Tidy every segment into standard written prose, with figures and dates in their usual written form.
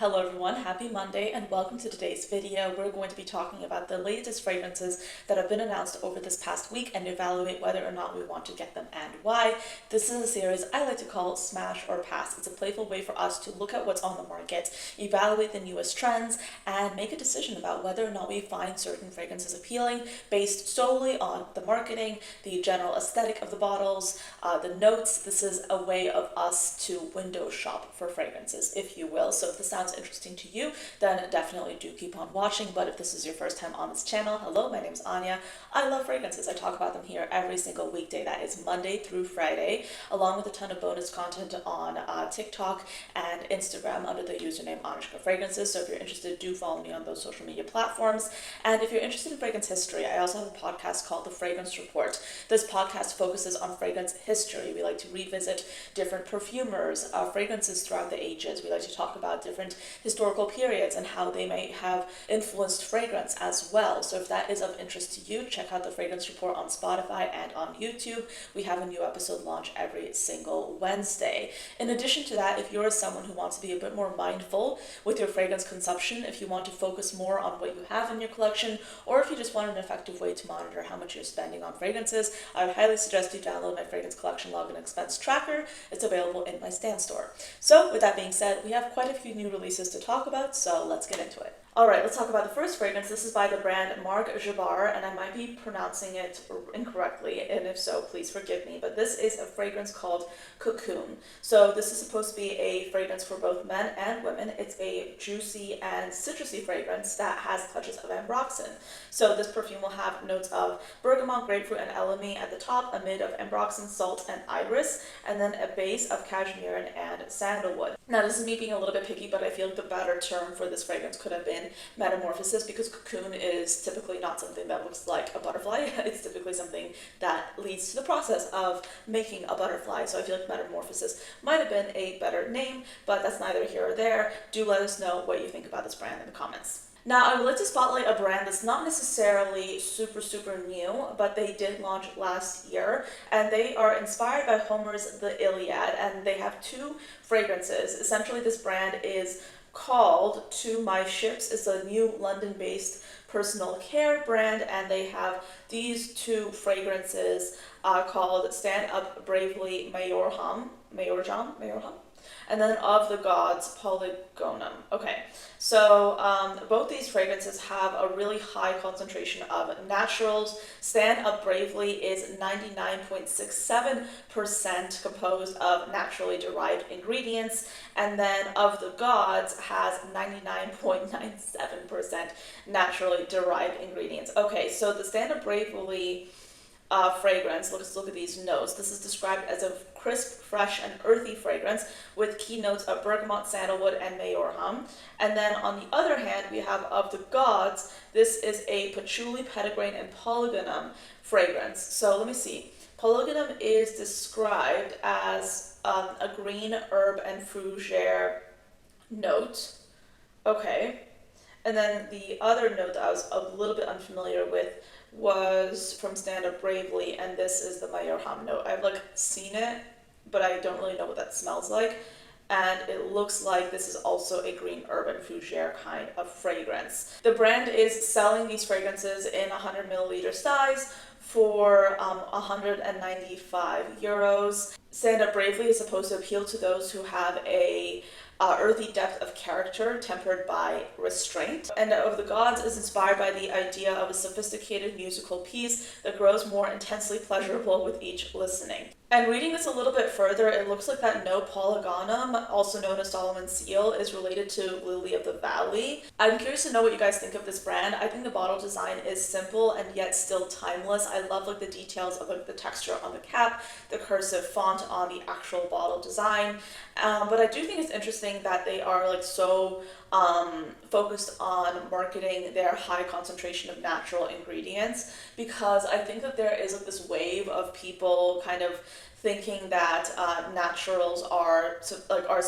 Hello everyone, happy Monday and welcome to today's video. We're going to be talking about the latest fragrances that have been announced over this past week and evaluate whether or not we want to get them and why. This is a series I like to call Smash or Pass. It's a playful way for us to look at what's on the market, evaluate the newest trends, and make a decision about whether or not we find certain fragrances appealing based solely on the marketing, the general aesthetic of the bottles, the notes. This is a way of us to window shop for fragrances, if you will. So if this sounds interesting to you, then definitely do keep on watching. But if this is your first time on this channel, hello, my name is Anya. I love fragrances. I talk about them here every single weekday. That is Monday through Friday, along with a ton of bonus content on TikTok and Instagram under the username ANECHKAFRAGRANCES. So if you're interested, do follow me on those social media platforms. And if you're interested in fragrance history, I also have a podcast called The Fragrance Report. This podcast focuses on fragrance history. We like to revisit different perfumers, fragrances throughout the ages. We like to talk about different historical periods and how they may have influenced fragrance as well. So if that is of interest to you, check out The Fragrance Report on Spotify and on YouTube. We have a new episode launch every single Wednesday. In addition to that, if you're someone who wants to be a bit more mindful with your fragrance consumption, if you want to focus more on what you have in your collection, or if you just want an effective way to monitor how much you're spending on fragrances, I would highly suggest you download my fragrance collection log and expense tracker. It's available in my Stan store. So with that being said, we have quite a few new releases to talk about, so let's get into it. Alright, let's talk about the first fragrance. This is by the brand Marc, and I might be pronouncing it incorrectly, and if so, please forgive me, but this is a fragrance called Cocoon. So this is supposed to be a fragrance for both men and women. It's a juicy and citrusy fragrance that has touches of ambroxan. So this perfume will have notes of bergamot, grapefruit, and elemi at the top, a mid of ambroxan, salt, and iris, and then a base of cashmere and sandalwood. Now this is me being a little bit picky, but I feel like the better term for this fragrance could have been metamorphosis, because cocoon is typically not something that looks like a butterfly. It's typically something that leads to the process of making a butterfly. So I feel like metamorphosis might have been a better name, but that's neither here or there. Do let us know what you think about this brand in the comments. Now, I would like to spotlight a brand that's not necessarily super new, but they did launch last year, and they are inspired by Homer's The Iliad, and they have two fragrances. Essentially, this brand is called To My Ships. It's a new London-based personal care brand, and they have these two fragrances called Stand Up Bravely Mayorham, and then Of the Gods Polygonum. Okay, so both these fragrances have a really high concentration of naturals. Stand Up Bravely is 99.67% composed of naturally derived ingredients, and then Of the Gods has 99.97% naturally derived ingredients. Okay, so the Stand Up Bravely fragrance, let's look at these notes. This is described as a crisp, fresh, and earthy fragrance with key notes of bergamot, sandalwood, and mayorham. And then on the other hand, we have Of the Gods. This is a patchouli, petitgrain, and polygonum fragrance. So let me see. Polygonum is described as a green herb and fougere note. Okay. And then the other note that I was a little bit unfamiliar with was from Stand Up Bravely, and this is the mayorham note. I've seen it, but I don't really know what that smells like. And it looks like this is also a green herb and fougere kind of fragrance. The brand is selling these fragrances in 100 milliliter size for 195 euros. Stand Up Bravely is supposed to appeal to those who have a earthy depth of character tempered by restraint. And Of the Gods is inspired by the idea of a sophisticated musical piece that grows more intensely pleasurable with each listening. And reading this a little bit further, it looks like that note polygonum, also known as Solomon's Seal, is related to Lily of the Valley. I'm curious to know what you guys think of this brand. I think the bottle design is simple and yet still timeless. I love the details of the texture on the cap, the cursive font on the actual bottle design. But I do think it's interesting that they are so focused on marketing their high concentration of natural ingredients, because I think that there is this wave of people kind of thinking that naturals are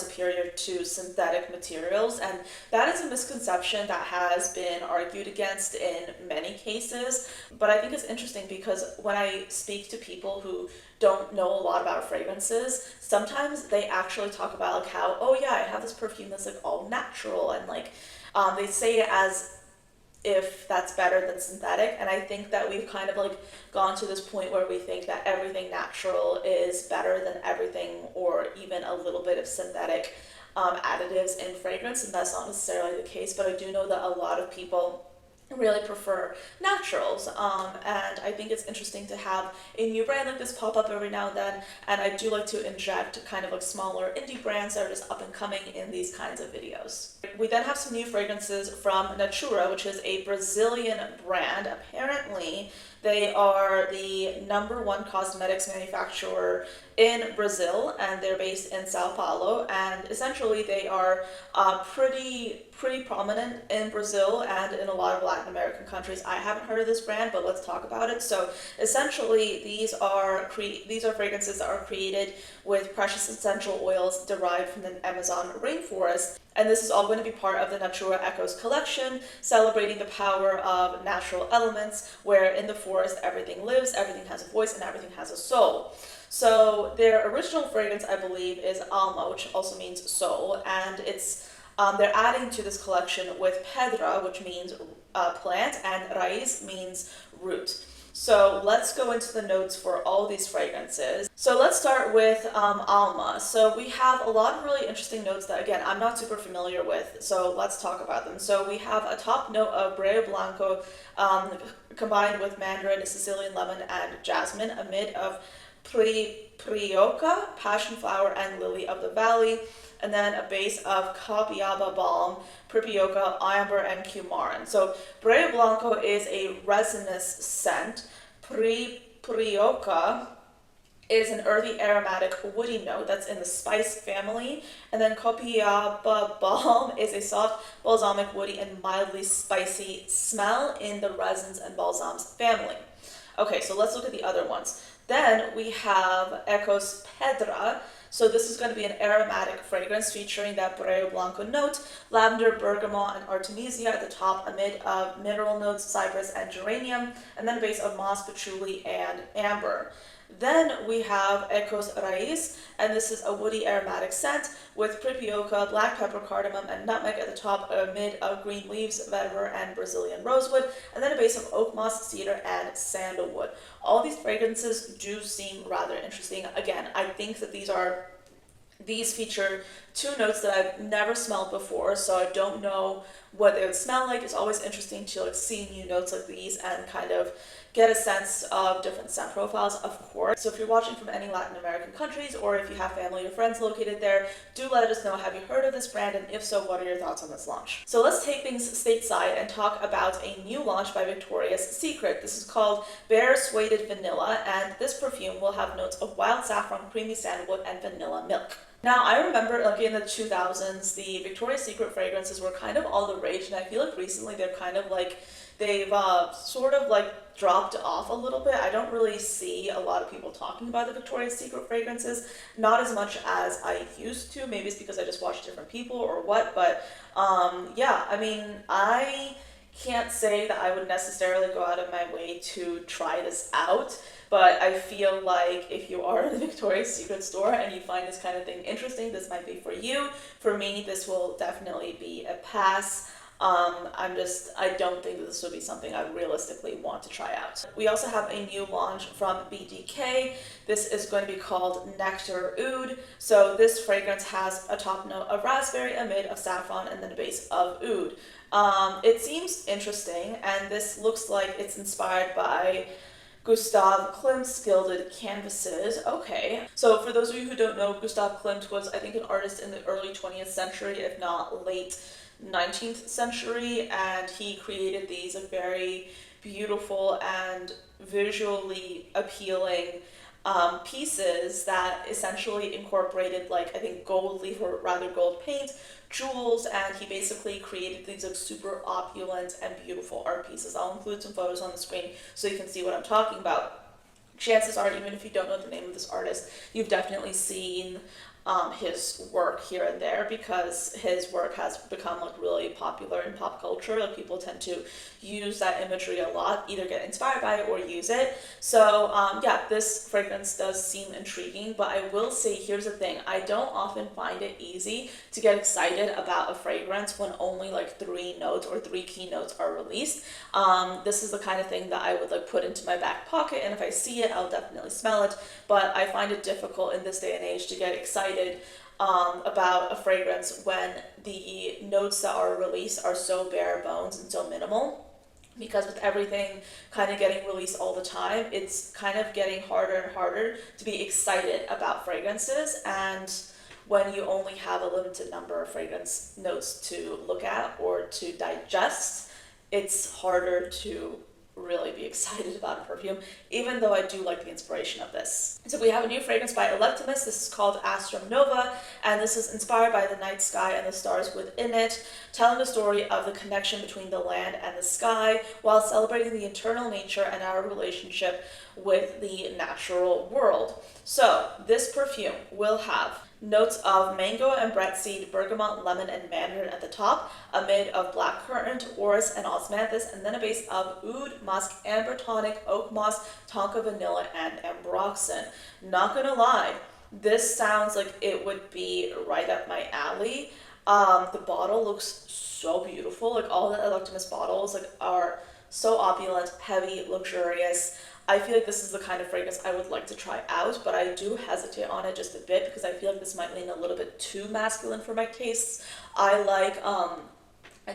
superior to synthetic materials, and that is a misconception that has been argued against in many cases. But I think it's interesting because when I speak to people who don't know a lot about fragrances, sometimes they actually talk about like how, oh yeah, I have this perfume that's like all natural, and like they say it as if that's better than synthetic. And I think that we've kind of like gone to this point where we think that everything natural is better than everything or even a little bit of synthetic additives in fragrance, and that's not necessarily the case. But I do know that a lot of people really prefer naturals, and I think it's interesting to have a new brand like this pop up every now and then, and I do like to inject kind of like smaller indie brands that are just up and coming in these kinds of videos. We then have some new fragrances from Nurua, which is a Brazilian brand. Apparently they are the #1 cosmetics manufacturer in Brazil, and they're based in Sao Paulo, and essentially they are pretty prominent in Brazil and in a lot of Latin American countries. I haven't heard of this brand, but let's talk about it. So essentially these are fragrances that are created with precious essential oils derived from the Amazon rainforest. And this is all going to be part of the Nurua Echoes collection, celebrating the power of natural elements, where in the forest everything lives, everything has a voice, and everything has a soul. So their original fragrance, I believe, is Alma, which also means soul, and it's they're adding to this collection with Pedra, which means plant, and Raiz means root. So let's go into the notes for all these fragrances. So let's start with Alma. So we have a lot of really interesting notes that, again, I'm not super familiar with, so let's talk about them. So we have a top note of Breo Blanco combined with mandarin, Sicilian lemon, and jasmine, a mid of Prioca, passion flower, and lily of the valley, and then a base of Cabiaba balm, Pripioca, amber, and cumarin. So Breo Blanco is a resinous scent. Prioca is an earthy aromatic woody note that's in the spice family, and then Cabiaba balm is a soft balsamic woody and mildly spicy smell in the resins and balsams family. Okay, so let's look at the other ones. Then we have Ecos Pedra. So this is going to be an aromatic fragrance featuring that Breo Blanco note, lavender, bergamot, and artemisia at the top, amid of mineral notes, cypress, and geranium, and then a base of moss, patchouli, and amber. Then we have Ecos Raiz, and this is a woody aromatic scent with pripioca, black pepper, cardamom, and nutmeg at the top, amid of green leaves, vetiver, and Brazilian rosewood, and then a base of oak moss, cedar, and sandalwood. All these fragrances do seem rather interesting. Again, I think that these feature two notes that I've never smelled before, so I don't know what they would smell like. It's always interesting to like see new notes like these and kind of get a sense of different scent profiles, of course. So if you're watching from any Latin American countries, or if you have family or friends located there, do let us know, have you heard of this brand, and if so, what are your thoughts on this launch? So let's take things stateside and talk about a new launch by Victoria's Secret. This is called Bare Suede Vanilla, and this perfume will have notes of wild saffron, creamy sandalwood, and vanilla milk. Now, I remember like in the 2000s, the Victoria's Secret fragrances were kind of all the rage, and I feel like recently they've sort of like dropped off a little bit. I don't really see a lot of people talking about the Victoria's Secret fragrances, not as much as I used to. Maybe it's because I just watch different people or what, but yeah, I mean, I can't say that I would necessarily go out of my way to try this out, but I feel like if you are in the Victoria's Secret store and you find this kind of thing interesting, this might be for you. For me, this will definitely be a pass. I don't think that this would be something I realistically want to try out. We also have a new launch from BDK. This is going to be called Nectar Oud. So this fragrance has a top note of raspberry, a mid of saffron, and then a base of oud. It seems interesting, and this looks like it's inspired by Gustav Klimt's Gilded Canvases. Okay, so for those of you who don't know, Gustav Klimt was, I think, an artist in the early 20th century, if not late 19th century, and he created these very beautiful and visually appealing pieces that essentially incorporated, like, I think gold leaf, or rather gold paint, jewels, and he basically created these like super opulent and beautiful art pieces. I'll include some photos on the screen so you can see what I'm talking about. chances are, even if you don't know the name of this artist, you've definitely seen his work here and there, because his work has become like really popular in pop culture. Like people tend to use that imagery a lot, either get inspired by it or use it. So yeah, this fragrance does seem intriguing, but I will say, here's the thing, I don't often find it easy to get excited about a fragrance when only like 3 notes or 3 key notes are released. This is the kind of thing that I would like put into my back pocket, and if I see it, I'll definitely smell it, but I find it difficult in this day and age to get excited about a fragrance when the notes that are released are so bare bones and so minimal. Because with everything kind of getting released all the time, it's kind of getting harder and harder to be excited about fragrances. And when you only have a limited number of fragrance notes to look at or to digest, it's harder to really be excited about a perfume, even though I do like the inspiration of this. So we have a new fragrance by Electimuss. This is called Astrum Nova, and this is inspired by the night sky and the stars within it, telling the story of the connection between the land and the sky, while celebrating the eternal nature and our relationship with the natural world. So this perfume will have notes of mango and bread seed, bergamot, lemon, and mandarin at the top, a mid of blackcurrant, orris, and osmanthus, and then a base of oud, musk, amber tonic, oak moss, tonka vanilla, and ambroxan. Not gonna lie, this sounds like it would be right up my alley. The bottle looks so beautiful. Like all the Electimuss bottles like are so opulent, heavy, luxurious. I feel like this is the kind of fragrance I would like to try out, but I do hesitate on it just a bit because I feel like this might lean a little bit too masculine for my tastes. I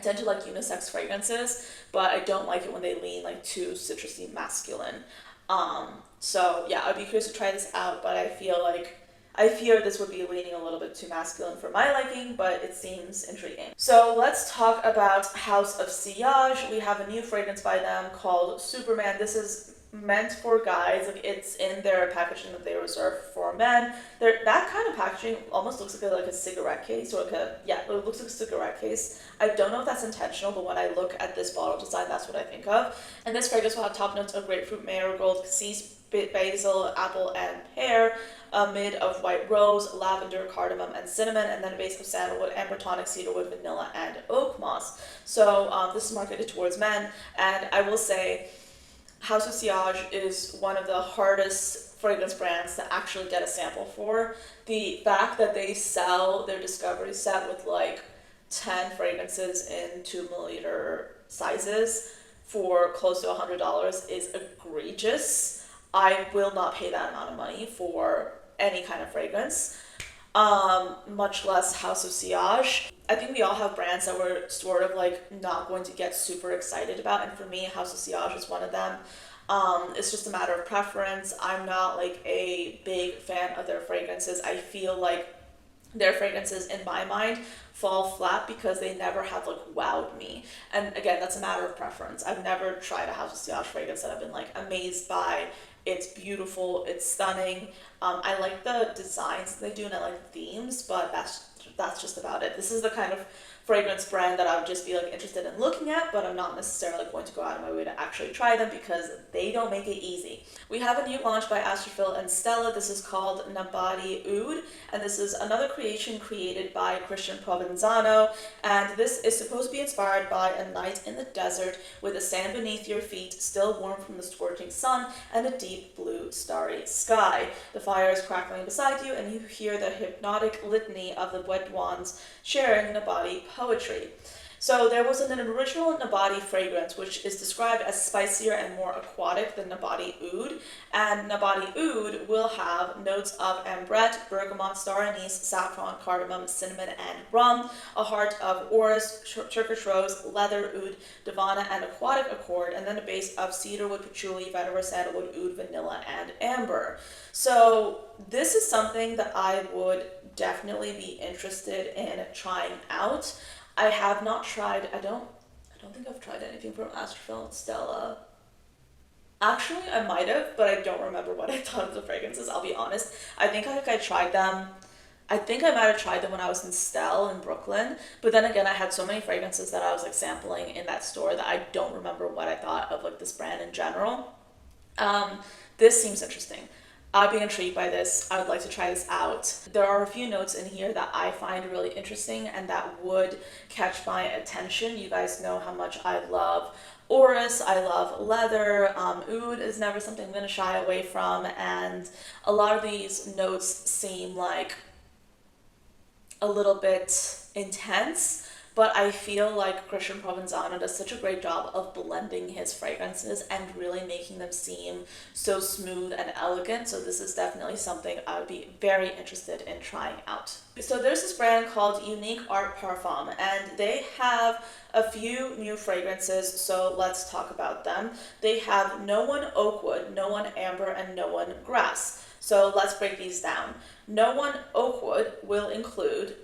tend to like unisex fragrances, but I don't like it when they lean like too citrusy masculine. So yeah, I'd be curious to try this out, but I fear this would be leaning a little bit too masculine for my liking, but it seems intriguing. So let's talk about House of Sillage. We have a new fragrance by them called Superman. This is meant for guys. Like it's in their packaging that they reserve for men. That kind of packaging almost looks like a cigarette case, or it looks like a cigarette case. I don't know if that's intentional, but when I look at this bottle design, that's what I think of. And this fragrance will have top notes of grapefruit, marigold, cassis, basil, apple, and pear, a mid of white rose, lavender, cardamom, and cinnamon, and then a base of sandalwood, amber tonic, cedarwood, vanilla, and oak moss. So this is marketed towards men, and I will say House of Sillage is one of the hardest fragrance brands to actually get a sample for. The fact that they sell their discovery set with like 10 fragrances in 2 milliliter sizes for close to $100 is egregious. I will not pay that amount of money for any kind of fragrance, much less House of Sillage. I think we all have brands that we're sort of like not going to get super excited about, and for me, House of Sillage is one of them. It's just a matter of preference. I'm not like a big fan of their fragrances. I feel like their fragrances, in my mind, fall flat because they never have like wowed me. And again, that's a matter of preference. I've never tried a House of Sillage fragrance that I've been like amazed by. It's beautiful, it's stunning. I like the designs they do and I like the themes, but that's just about it. This is the kind of fragrance brand that I would just be like interested in looking at, but I'm not necessarily going to go out of my way to actually try them because they don't make it easy. We have a new launch by Astrophil and Stella. This is called Nabati Oud, and this is another creation created by Christian Provenzano, and this is supposed to be inspired by a night in the desert with the sand beneath your feet still warm from the scorching sun and a deep blue starry sky. The fire is crackling beside you and you hear the hypnotic litany of the wet wands sharing Nabati poetry. So there was an original Nabati fragrance which is described as spicier and more aquatic than Nabati Oud, and Nabati Oud will have notes of ambrette, bergamot, star anise, saffron, cardamom, cinnamon, and rum, a heart of orris, Turkish rose, leather, oud, divana, and aquatic accord, and then a base of cedarwood, patchouli, vetiver, sandalwood, oud, vanilla, and amber. So this is something that I would definitely be interested in trying out. I have not tried, I don't think I've tried anything from Astrophil and Stella. Actually, I might have, but I don't remember what I thought of the fragrances, I'll be honest. I think I tried them. I think I might have tried them when I was in Stell in Brooklyn, but then again, I had so many fragrances that I was like sampling in that store that I don't remember what I thought of like this brand in general. This seems interesting. I'd be intrigued by this. I would like to try this out. There are a few notes in here that I find really interesting and that would catch my attention. You guys know how much I love orris, I love leather. Oud is never something I'm going to shy away from, and a lot of these notes seem like a little bit intense, but I feel like Christian Provenzano does such a great job of blending his fragrances and really making them seem so smooth and elegant. So this is definitely something I would be very interested in trying out. So there's this brand called Unique Art Parfums, and they have a few new fragrances, so let's talk about them. They have No One Oakwood, No One Amber, and No One Grass. So let's break these down. No One Oakwood will include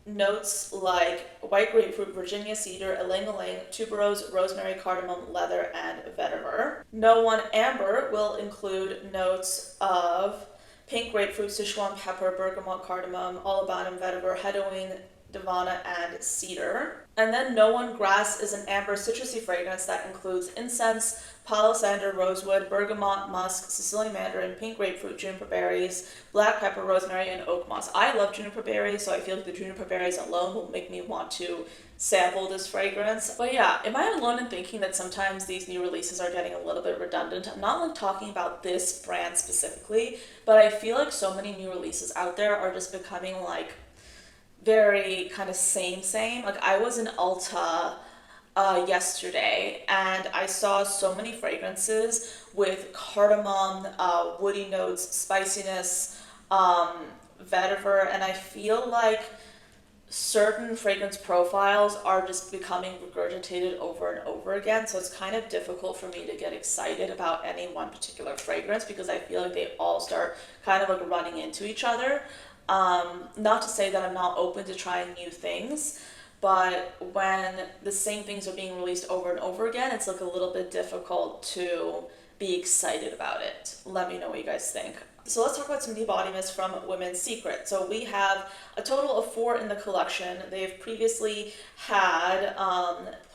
notes like white grapefruit, Virginia cedar, ylang-ylang, tuberose, rosemary, cardamom, leather, and vetiver. No One Amber will include notes of pink grapefruit, Sichuan pepper, bergamot, cardamom, olibanum, vetiver, hedoine, divana, and cedar. And then No One Grass is an amber citrusy fragrance that includes incense, palo santo, rosewood, bergamot, musk, Sicilian mandarin, pink grapefruit, juniper berries, black pepper, rosemary, and oak moss. I love juniper berries, so I feel like the juniper berries alone will make me want to sample this fragrance. But yeah, am I alone in thinking that sometimes these new releases are getting a little bit redundant? I'm not like talking about this brand specifically, but I feel like so many new releases out there are just becoming like very kind of same. Like I was in Ulta yesterday and I saw so many fragrances with cardamom, woody notes, spiciness, vetiver, and I feel like certain fragrance profiles are just becoming regurgitated over and over again. So it's kind of difficult for me to get excited about any one particular fragrance because I feel like they all start kind of like running into each other. Not to say that I'm not open to trying new things, but when the same things are being released over and over again, it's like a little bit difficult to be excited about it. Let me know what you guys think. So let's talk about some new body mists from Women's Secret. So we have a total of 4 in the collection. They've previously had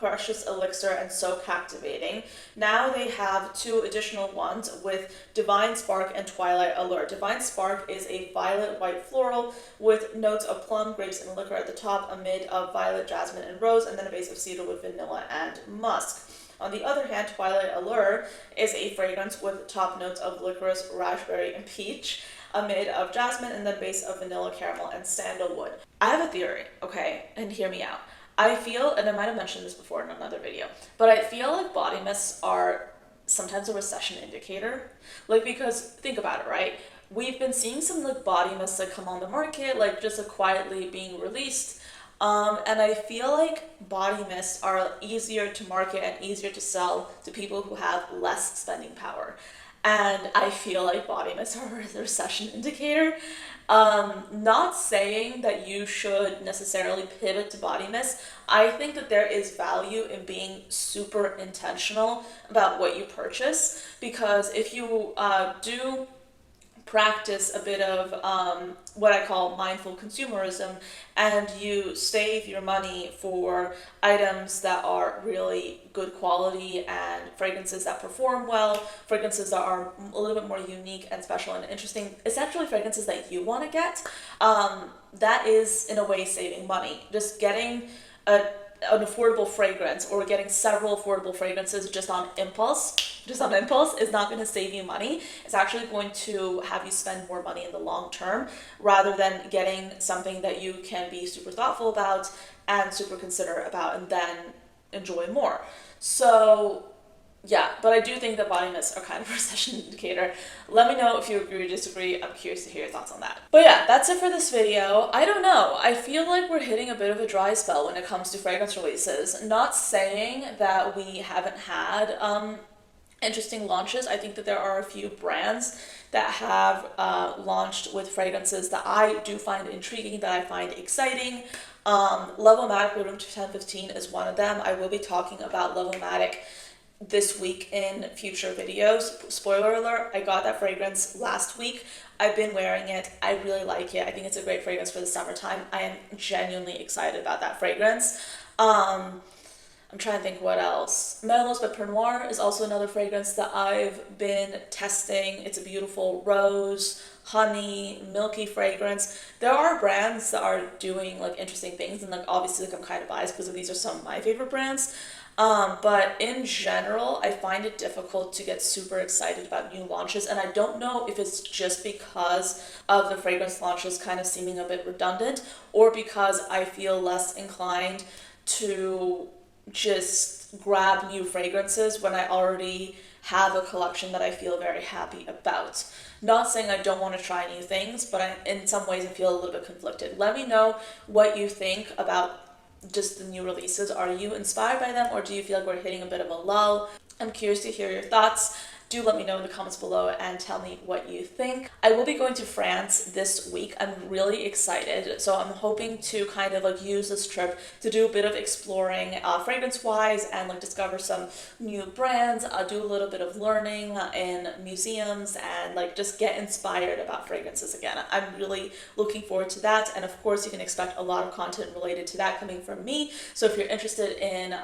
Precious Elixir and So Captivating. Now they have 2 additional ones with Divine Spark and Twilight Allure. Divine Spark is a violet white floral with notes of plum, grapes, and liquor at the top, a mid of violet, jasmine, and rose, and then a base of cedar with vanilla and musk. On the other hand, Twilight Allure is a fragrance with top notes of licorice, raspberry, and peach, a mid of jasmine, and then base of vanilla, caramel, and sandalwood. I have a theory, okay, and hear me out. I feel, and I might have mentioned this before in another video, but I feel like body mists are sometimes a recession indicator. Like, because think about it, right? We've been seeing some like body mists that come on the market, like just like quietly being released. And I feel like body mists are easier to market and easier to sell to people who have less spending power. And I feel like body mists are a recession indicator. Not saying that you should necessarily pivot to body mists. I think that there is value in being super intentional about what you purchase, because if you do practice a bit of what I call mindful consumerism, and you save your money for items that are really good quality and fragrances that perform well, fragrances that are a little bit more unique and special and interesting, essentially fragrances that you want to get, that is in a way saving money. Just getting an affordable fragrance or getting several affordable fragrances just on impulse is not going to save you money. It's actually going to have you spend more money in the long term rather than getting something that you can be super thoughtful about and super considerate about and then enjoy more. So yeah, but I do think that body mists are kind of a recession indicator. Let me know if you agree or disagree. I'm curious to hear your thoughts on that. But yeah, that's it for this video. I don't know. I feel like we're hitting a bit of a dry spell when it comes to fragrance releases. Not saying that we haven't had interesting launches. I think that there are a few brands that have launched with fragrances that I do find intriguing, that I find exciting. Love-O-Matic Room 1015 is one of them. I will be talking about Love-O-Matic this week in future videos. Spoiler alert, I got that fragrance last week. I've been wearing it. I really like it. I think it's a great fragrance for the summertime. I am genuinely excited about that fragrance. I'm I'm trying to think what else. Mellows by Pernoire is also another fragrance that I've been testing. It's a beautiful rose, honey, milky fragrance. There are brands that are doing like interesting things, and like obviously like I'm kind of biased because these are some of my favorite brands. But in general, I find it difficult to get super excited about new launches, and I don't know if it's just because of the fragrance launches kind of seeming a bit redundant, or because I feel less inclined to just grab new fragrances when I already have a collection that I feel very happy about. Not saying I don't want to try new things, but in some ways I feel a little bit conflicted. Let me know what you think about just the new releases. Are you inspired by them, or do you feel like we're hitting a bit of a lull? I'm curious to hear your thoughts. Do let me know in the comments below and tell me what you think. I will be going to France this week. I'm really excited. So I'm hoping to kind of like use this trip to do a bit of exploring fragrance-wise and like discover some new brands. I'll do a little bit of learning in museums and like just get inspired about fragrances again. I'm really looking forward to that. And of course, you can expect a lot of content related to that coming from me. So if you're interested in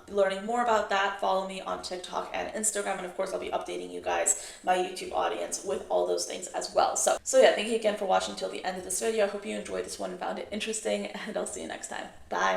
learning more about that, follow me on TikTok and Instagram. And of course, I'll be updating you guys, my YouTube audience, with all those things as well. So yeah, thank you again for watching till the end of this video. I hope you enjoyed this one and found it interesting, and I'll see you next time. Bye.